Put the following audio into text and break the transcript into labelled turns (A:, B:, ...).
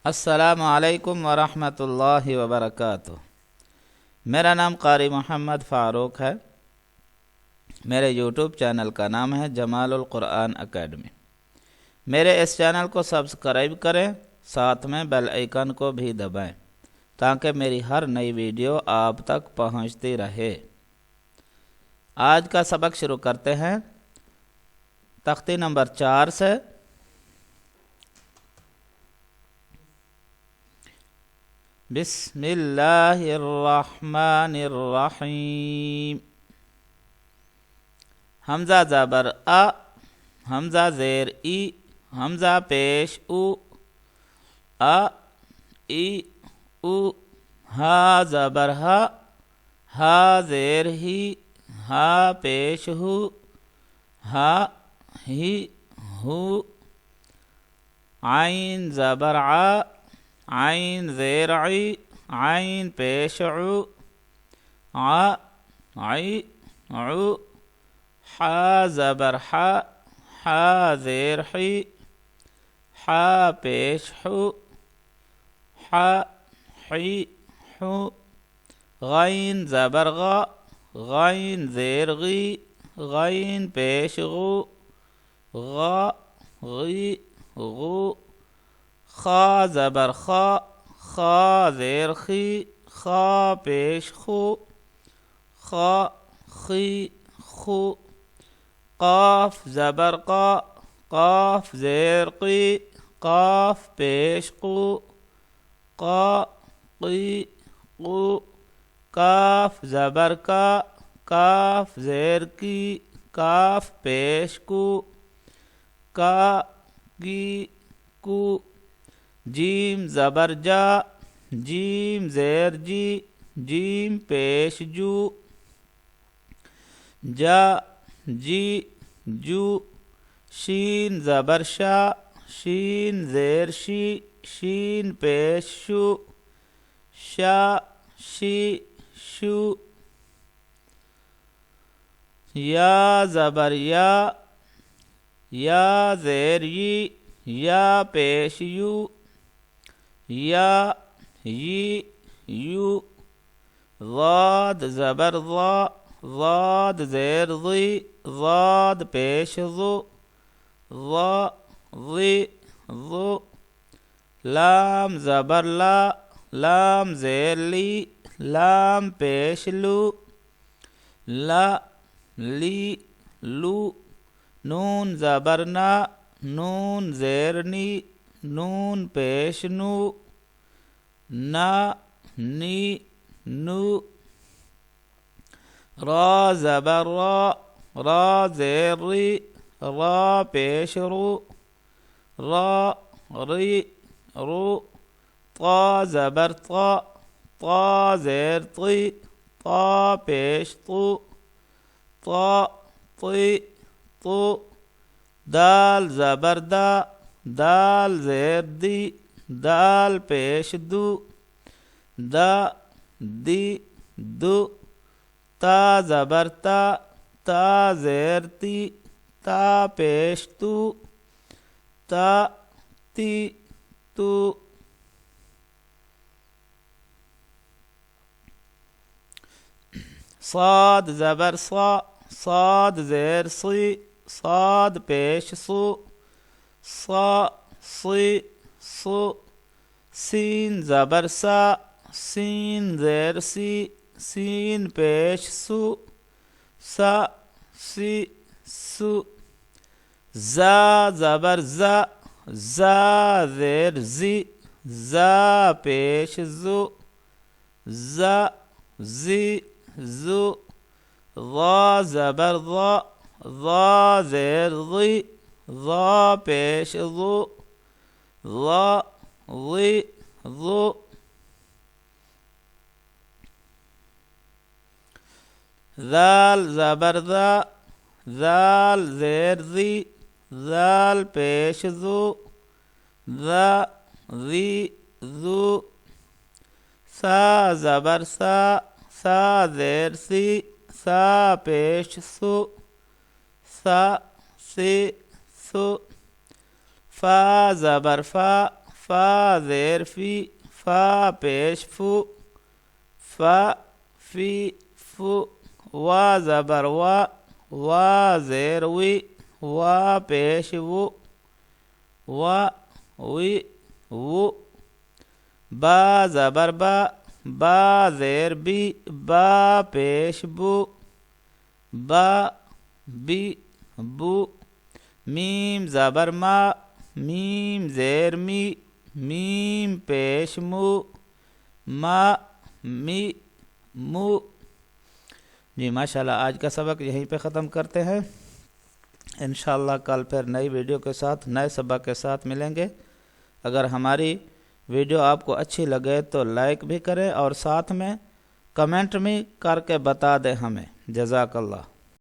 A: السلام علیکم ورحمۃ اللہ وبرکاتہ۔ میرا نام قاری محمد فاروق ہے۔ میرے یوٹیوب چینل کا نام ہے جمال القرآن اکیڈمی۔ میرے اس چینل کو سبسکرائب کریں، ساتھ میں بیل آئیکن کو بھی دبائیں تاکہ میری ہر نئی ویڈیو آپ تک پہنچتی رہے۔ آج کا سبق شروع کرتے ہیں تختی نمبر 4 سے۔ بسم اللہ الرحمن الرحیم۔ حمزہ زبر آ، حمزہ زیر ای، حمزہ پیش او، آ ای او، ہا زبر ہا، ہا زیر ہی، ہا پیش ہو، ہا ہی ہو، عین زبر ع، عین زیر عی، عین پیش عو، ع عی عو، حا زبر حا، حا زیر حی، حا پیش حو، حا حی حو، غین زبر غا، غین زیر غی، غین پیش غو، غا غی غو، خا زبر خا، خا زیر خی، خا پیش خو، خا خی خو، قاف زبر قا، قاف زیر قی، قاف پیش قو، قا قی قو، کاف زبر کا، کاف زیر کی، کاف پیش کو، کا کی کو، جیم زبر جا، جیم زیر جی، جیم پیش جو، جا جی جو، شین زبر شا، شین زیر شی، شین پیش شو، شا شی شو، یا زبر یا، یا زیر یی، یا پیش یو، یا یی یو، ضاد زبر ضا، ضاد زیر ضی، ضاد پیش ضو، ضا ضی ضو، لام زبر لا، لام زیر لی، لام پیش لو، لا لی لو، نون زبر نا، نون زیر نی، نون پیش نو، نا نی نو، را زبر را، را زیر ری، را پیش رو، را ری رو، طا زبر طا، طا زیر طی، طا پیش طو، طا طی طو، دال زبر دا، دال زیر دی، دال پیش دو، دا دی دو، تا زبر تا، تا زیر تی، تا پیش تو، تا تی تو، صاد زبر صا، صاد زیر صی، صاد پیش صو، صا صی صو، سین زبر سا، سین زیر سی، سین پیش سو، سا سی سو، زا زبر زا، زا زیر زی، زا پیش زو، زا زی زو، ضا زبر ضا، ضا زیر ضی، ضا پیش ضو، ضا ضی ضو، ذال زبر ذا، ذال زیر ذی، ذال پیش ذو، ذا ذی ذو، سا زبر سا، سا زیر سی، سا پیش سو، سا سی سو، فا زبر فا، فا زیر فی، فا پیش فو، فا فی فو، وا زبر وا، وا زیر وی، وا پیش وو، وا وی وو، با زبر با، با زیر بی، با پیش بو، با بی بو، میم زبر ما، میم زیر می، میم پیش مو، ما می مو۔ جی ماشاءاللہ، آج کا سبق یہیں پہ ختم کرتے ہیں، انشاءاللہ کل پھر نئی ویڈیو کے ساتھ، نئے سبق کے ساتھ ملیں گے۔ اگر ہماری ویڈیو آپ کو اچھی لگے تو لائک بھی کریں اور ساتھ میں کمنٹ میں کر کے بتا دیں ہمیں۔ جزاک اللہ۔